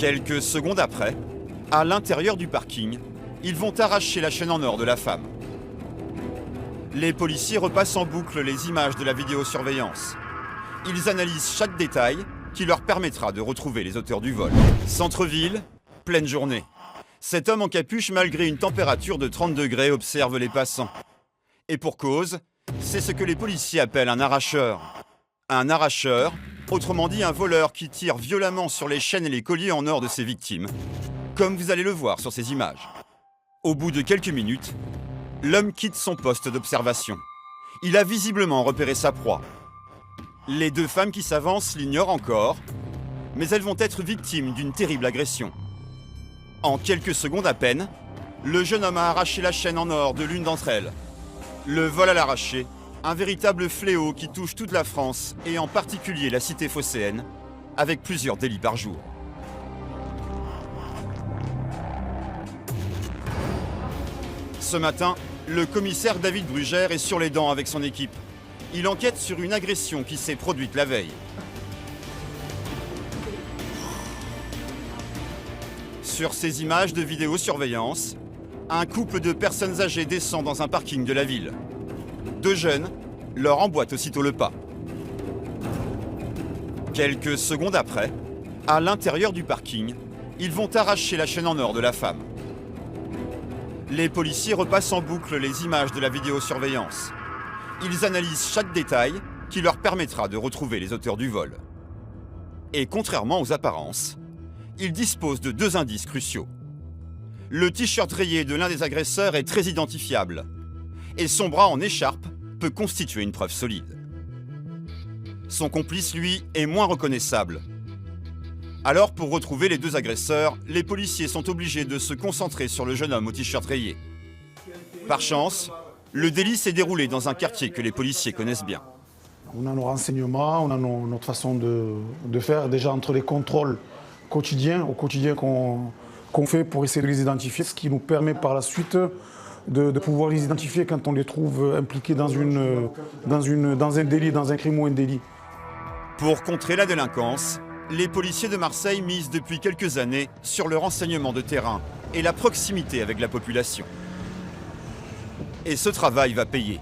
Quelques secondes après, à l'intérieur du parking, ils vont arracher la chaîne en or de la femme. Les policiers repassent en boucle les images de la vidéosurveillance. Ils analysent chaque détail qui leur permettra de retrouver les auteurs du vol. Centre-ville, pleine journée. Cet homme en capuche, malgré une température de 30 degrés, observe les passants. Et pour cause, c'est ce que les policiers appellent un arracheur. Un arracheur, autrement dit un voleur qui tire violemment sur les chaînes et les colliers en or de ses victimes, comme vous allez le voir sur ces images. Au bout de quelques minutes, l'homme quitte son poste d'observation. Il a visiblement repéré sa proie. Les deux femmes qui s'avancent l'ignorent encore, mais elles vont être victimes d'une terrible agression. En quelques secondes à peine, le jeune homme a arraché la chaîne en or de l'une d'entre elles. Le vol à l'arraché, un véritable fléau qui touche toute la France et en particulier la cité phocéenne, avec plusieurs délits par jour. Ce matin, le commissaire David Brugère est sur les dents avec son équipe. Il enquête sur une agression qui s'est produite la veille. Sur ces images de vidéosurveillance, un couple de personnes âgées descend dans un parking de la ville. Deux jeunes leur emboîtent aussitôt le pas. Quelques secondes après, à l'intérieur du parking, ils vont arracher la chaîne en or de la femme. Les policiers repassent en boucle les images de la vidéosurveillance. Ils analysent chaque détail qui leur permettra de retrouver les auteurs du vol. Et contrairement aux apparences, ils disposent de deux indices cruciaux. Le t-shirt rayé de l'un des agresseurs est très identifiable, et son bras en écharpe peut constituer une preuve solide. Son complice, lui, est moins reconnaissable. Alors, pour retrouver les deux agresseurs, les policiers sont obligés de se concentrer sur le jeune homme au t-shirt rayé. Par chance, le délit s'est déroulé dans un quartier que les policiers connaissent bien. On a nos renseignements, on a notre façon de faire, déjà entre les contrôles quotidiens, qu'on fait pour essayer de les identifier, ce qui nous permet par la suite de pouvoir les identifier quand on les trouve impliqués dans un délit, dans un crime ou un délit. Pour contrer la délinquance, les policiers de Marseille misent depuis quelques années sur le renseignement de terrain et la proximité avec la population. Et ce travail va payer.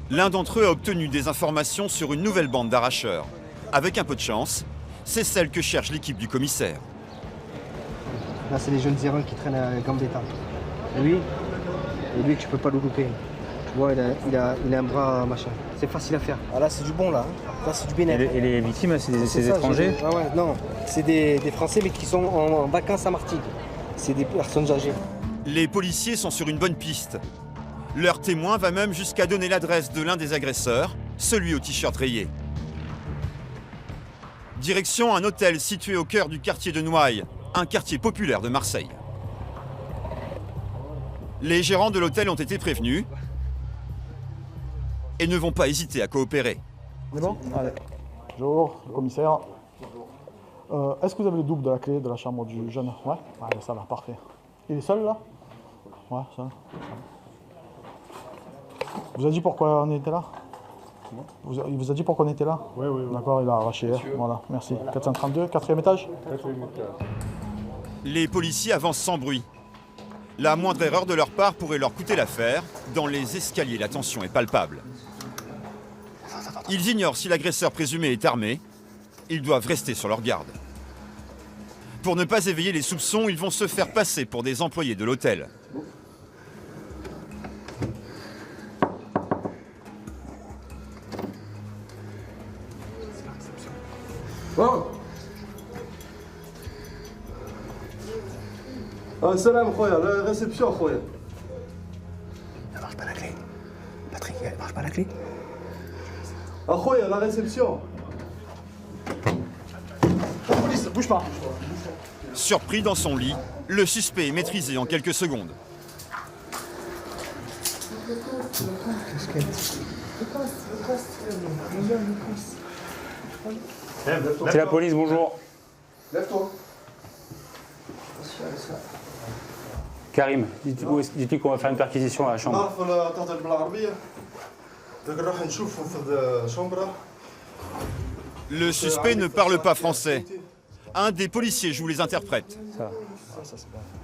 L'un d'entre eux a obtenu des informations sur une nouvelle bande d'arracheurs. Avec un peu de chance, c'est celle que cherche l'équipe du commissaire. Là, c'est les jeunes Iraniens qui traînent à Gambetta. Et lui, tu peux pas le louper. Tu vois, il a un bras machin. C'est facile à faire. Ah là, c'est du bon, là. Là, c'est du bénéfice. Et les victimes, c'est des étrangers? Ah ouais, non. C'est des Français, mais qui sont en vacances à Martigues. C'est des personnes âgées. Les policiers sont sur une bonne piste. Leur témoin va même jusqu'à donner l'adresse de l'un des agresseurs, celui au t-shirt rayé. Direction un hôtel situé au cœur du quartier de Noailles, un quartier populaire de Marseille. Les gérants de l'hôtel ont été prévenus et ne vont pas hésiter à coopérer. C'est bon? Allez. Bonjour, le commissaire. Est-ce que vous avez le double de la clé de la chambre du jeune? Ouais? Allez, ça va, parfait. Il est seul là? Ouais, seul. Vous a dit pourquoi on était là? Il vous a dit pourquoi on était là? Oui. D'accord, il a arraché. Voilà, merci. 432, 4e étage? 4e étage. Les policiers avancent sans bruit. La moindre erreur de leur part pourrait leur coûter l'affaire. Dans les escaliers, la tension est palpable. Ils ignorent si l'agresseur présumé est armé. Ils doivent rester sur leur garde. Pour ne pas éveiller les soupçons, ils vont se faire passer pour des employés de l'hôtel. Oh. Salam khoya, la réception khoya. Elle marche pas la clé. Patrick, elle marche pas la clé. Khoya, la réception. Police, bouge pas. Surpris dans son lit, le suspect est maîtrisé en quelques secondes. C'est la police, bonjour. Lève-toi. Karim, dites-lui qu'on va faire une perquisition à la chambre. Le suspect ne parle pas français. Un des policiers joue les interprètes. Ça.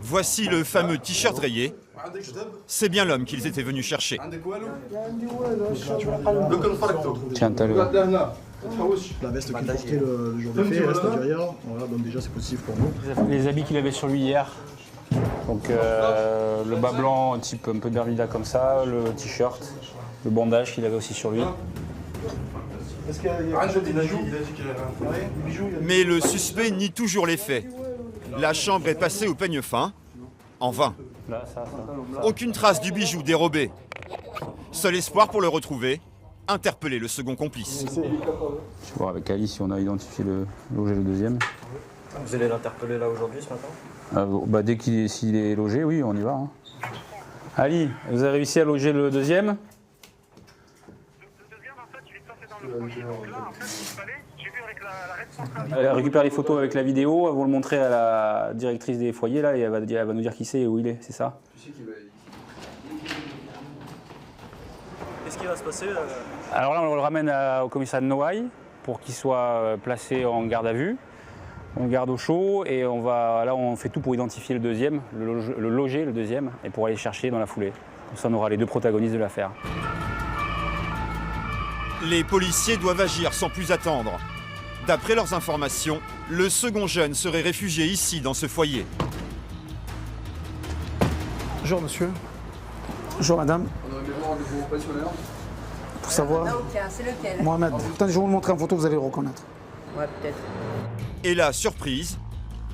Voici le fameux t-shirt rayé. C'est bien l'homme qu'ils étaient venus chercher. Tiens, t'as le... La veste qu'il portait le jour des faits reste derrière. Voilà, donc déjà c'est positif pour nous. Les habits qu'il avait sur lui hier. Donc le bas blanc type un peu Bermuda comme ça, le t-shirt, le bandage qu'il avait aussi sur lui. Est-ce qu'il y a des bijoux? Mais le suspect nie toujours les faits. La chambre est passée au peigne fin. En vain. Là, ça. Aucune trace du bijou dérobé. Seul espoir pour le retrouver, interpeller le second complice. Je vais voir avec Ali si on a identifié le logé le deuxième. Vous allez l'interpeller là aujourd'hui ce matin? Dès s'il est logé, oui, on y va. Hein. Ali, vous avez réussi à loger le deuxième? Elle récupère les photos avec la vidéo, elles vont le montrer à la directrice des foyers là, et elle va nous dire qui c'est et où il est, c'est ça? Qu'est-ce qui va se passer Alors là, on le ramène au commissariat de Noailles pour qu'il soit placé en garde à vue. On le garde au chaud et on fait tout pour identifier le deuxième, le loger, le deuxième, et pour aller chercher dans la foulée. Comme ça, on aura les deux protagonistes de l'affaire. Les policiers doivent agir sans plus attendre. D'après leurs informations, le second jeune serait réfugié ici, dans ce foyer. Bonjour monsieur. Bonjour madame. On aurait aimé voir un nouveau pensionnaire. Pour savoir. Tiens, c'est lequel? Mohamed. Attendez, je vais vous le montrer en photo, vous allez le reconnaître. Ouais, peut-être. Et là, surprise,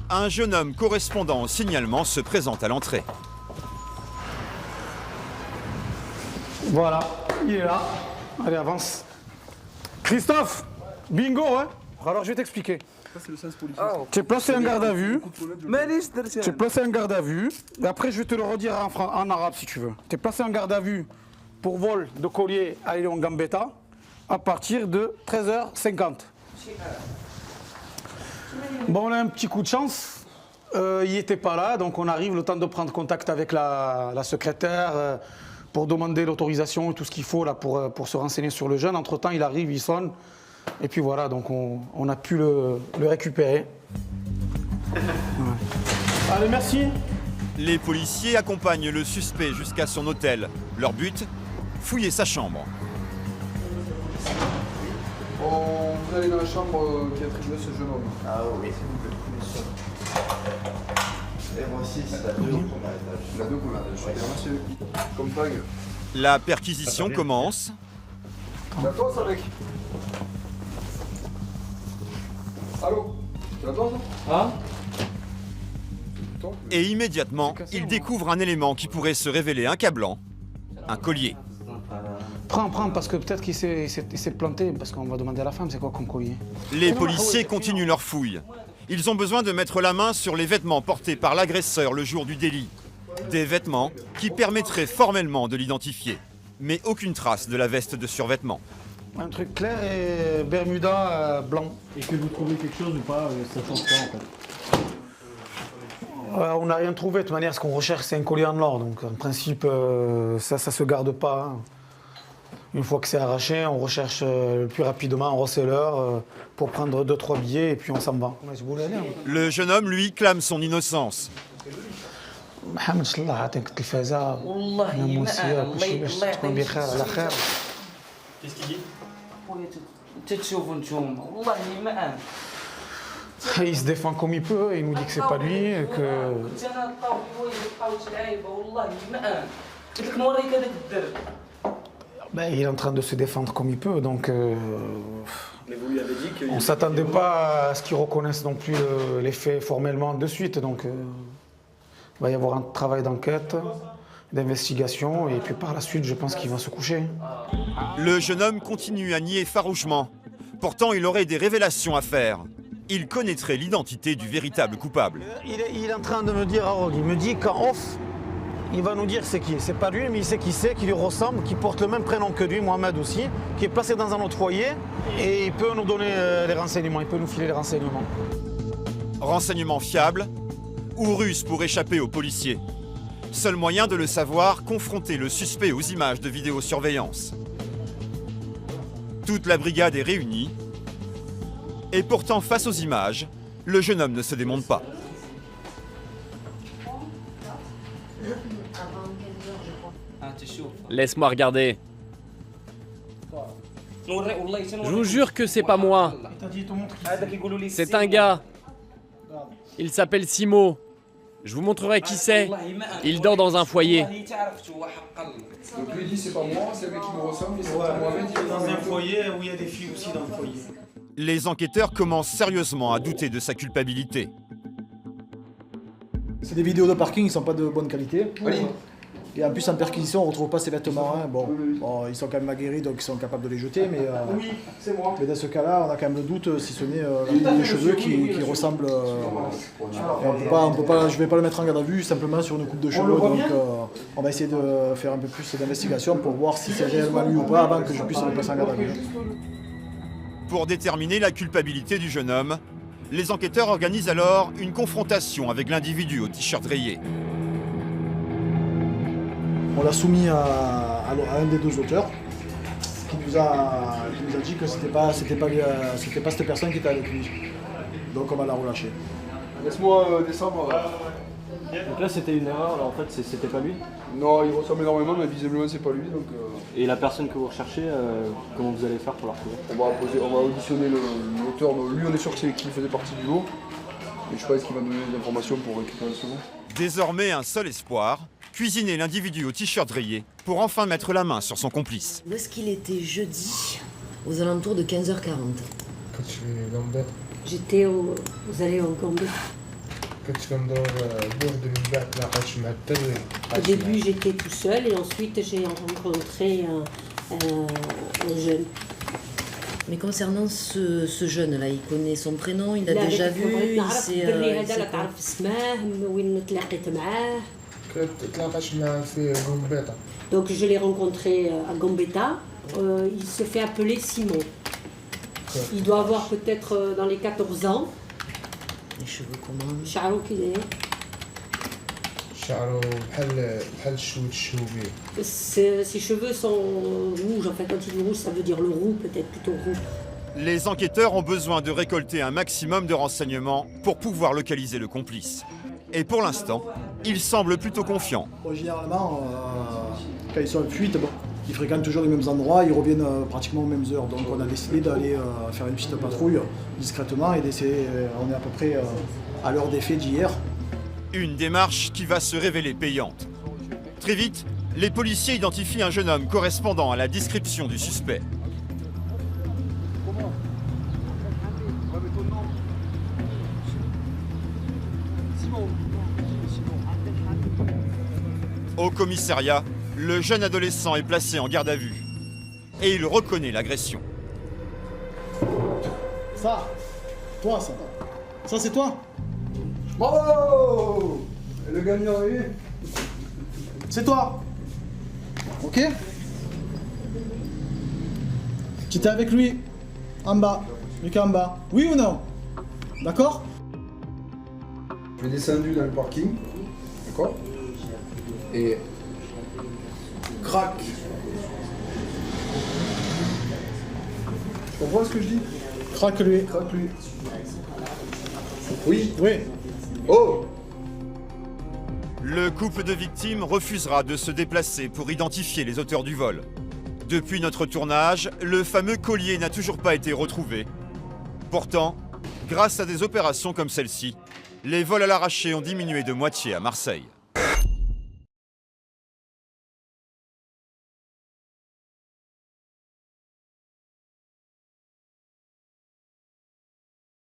un jeune homme correspondant au signalement se présente à l'entrée. Voilà, il est là. Allez, avance. Christophe, bingo, hein? Alors, je vais t'expliquer. C'est le sens politique. Tu es placé en garde à vue. مانيش Tu es placé en garde à vue. Et après, je vais te le redire en arabe si tu veux. Tu es placé en garde à vue pour vol de collier à Lyon Gambetta à partir de 13h50. Bon, on a un petit coup de chance. Il n'était pas là, donc on arrive le temps de prendre contact avec la secrétaire pour demander l'autorisation et tout ce qu'il faut là, pour se renseigner sur le jeune. Entre-temps, il arrive, il sonne. Et puis voilà, donc on a pu le récupérer. Ouais. Allez, merci. Les policiers accompagnent le suspect jusqu'à son hôtel. Leur but, fouiller sa chambre. Vous allez dans la chambre qui est attribuée à ce jeune homme. Ah oui, s'il vous plaît, bien sûr. Et voici, c'est la deux qu'on a. La deux qu'on a. Merci. Comme tag. La perquisition commence. La tosse avec. Allô? C'est la tosse? Ah? Et immédiatement, il découvre un élément qui pourrait se révéler accablant. Un collier. Prends, parce que peut-être qu'il s'est planté, parce qu'on va demander à la femme, c'est quoi comme collier? Les policiers continuent leur fouille. Ils ont besoin de mettre la main sur les vêtements portés par l'agresseur le jour du délit. Des vêtements qui permettraient formellement de l'identifier. Mais aucune trace de la veste de survêtement. Un truc clair et Bermuda blanc. Et que vous trouvez quelque chose ou pas, ça change pas en fait. On n'a rien trouvé, de toute manière, ce qu'on recherche, c'est un collier en or. Donc, en principe, ça se garde pas. Hein. Une fois que c'est arraché, on recherche le plus rapidement un reseller pour prendre 2-3 billets et puis on s'en va. Le jeune homme, lui, clame son innocence. محمد الله يعطيك التلفازة أنا موسيا كل شيء باش تكون بخير على خير. تشوفوا نتوما والله ما أنا. Il se défend comme il peut, il nous dit que c'est pas lui, et que... كنت انا طاوح بويا بقاوش العايبه والله ما انا قلت لك نوريك هذاك الدرب. Ben, il est en train de se défendre comme il peut, donc Mais vous lui avez dit que on ne s'attendait pas à ce qu'ils reconnaissent non plus les faits formellement de suite. Donc il va y avoir un travail d'enquête, d'investigation, et puis par la suite, je pense qu'il va se coucher. Le jeune homme continue à nier farouchement. Pourtant, il aurait des révélations à faire. Il connaîtrait l'identité du véritable coupable. Il est en train de me dire, Harold, il me dit qu'en off, il va nous dire c'est qui. C'est pas lui, mais il sait qui c'est, qui lui ressemble, qui porte le même prénom que lui, Mohamed aussi, qui est placé dans un autre foyer, et il peut nous donner les renseignements, il peut nous filer les renseignements. Renseignements fiables ou ruses pour échapper aux policiers. Seul moyen de le savoir, confronter le suspect aux images de vidéosurveillance. Toute la brigade est réunie. Et pourtant, face aux images, le jeune homme ne se démonte pas. Laisse-moi regarder. Je vous jure que c'est pas moi. C'est un gars. Il s'appelle Simo. Je vous montrerai qui c'est. Il dort dans un foyer. Donc lui il dit c'est pas moi, c'est lui qui me ressemble, mais c'est pas Mohamed. Dans un foyer où il y a des filles aussi dans le foyer. Les enquêteurs commencent sérieusement à douter de sa culpabilité. C'est des vidéos de parking, ils sont pas de bonne qualité. Oui. Et en plus en perquisition on retrouve pas ses vêtements. Hein. Bon, ils sont quand même aguerris donc ils sont capables de les jeter, mais, Oui, c'est moi. mais dans ce cas-là on a quand même le doute si ce n'est les cheveux qui ressemblent. Et on peut pas, je vais pas le mettre en garde à vue simplement sur une coupe de cheveux, donc on va essayer de faire un peu plus d'investigation pour voir si c'est réellement lui ou pas avant que je puisse le passer en garde à vue. Pour déterminer la culpabilité du jeune homme, les enquêteurs organisent alors une confrontation avec l'individu au t-shirt rayé. On l'a soumis à un des deux auteurs qui nous a dit que c'était pas cette personne qui était avec lui. Donc on va la relâcher. Laisse-moi descendre. Donc là c'était une erreur, alors en fait c'était pas lui. Non, il ressemble énormément, mais visiblement c'est pas lui. Donc, Et la personne que vous recherchez, comment vous allez faire pour la retrouver? on va auditionner l'auteur. Lui on est sûr qu'il faisait partie du lot. Et je pense qu'il va nous donner des informations pour récupérer le second. Désormais un seul espoir, cuisiner l'individu au t-shirt rayé pour enfin mettre la main sur son complice. Où est-ce qu'il était jeudi, aux alentours de 15h40? كنت في لندن J'étais aux allées en Gambie. كنت كندور بوحدي من بعد تلاقيت مع الدري. Au début, j'étais tout seul et ensuite j'ai rencontré un jeune. Mais concernant ce jeune-là, il connaît son prénom, il a déjà vu, il sait تلاقيت معاه في غومبيطة. Donc je l'ai rencontré à Gambetta. Il se fait appeler Simon. Il doit avoir peut-être dans les 14 ans. Les cheveux comment? Charo qui est. شعره بحال الشوت الشوبي. Ses cheveux sont rouges. En fait, quand il est rouge, ça veut dire le roux, peut-être plutôt roux. Les enquêteurs ont besoin de récolter un maximum de renseignements pour pouvoir localiser le complice. Et pour l'instant, ils semblent plutôt confiants. Généralement, quand ils sont en fuite, ils fréquentent toujours les mêmes endroits, ils reviennent pratiquement aux mêmes heures. Donc on a décidé d'aller faire une petite patrouille discrètement et d'essayer, on est à peu près à l'heure des faits d'hier. Une démarche qui va se révéler payante. Très vite, les policiers identifient un jeune homme correspondant à la description du suspect. Au commissariat, le jeune adolescent est placé en garde à vue. Et il reconnaît l'agression. Ça, toi ça. Ça c'est toi? Bravo! Et le gagnant est... C'est toi. Ok? Tu étais avec lui en bas, Lucas en bas. Oui ou non? D'accord? Je suis descendu dans le parking. D'accord? Et... Crac! Tu comprends ce que je dis? Craque-lui. Crac-lui. Oui? Oui. Oh! Le couple de victimes refusera de se déplacer pour identifier les auteurs du vol. Depuis notre tournage, le fameux collier n'a toujours pas été retrouvé. Pourtant, grâce à des opérations comme celle-ci, les vols à l'arraché ont diminué de moitié à Marseille.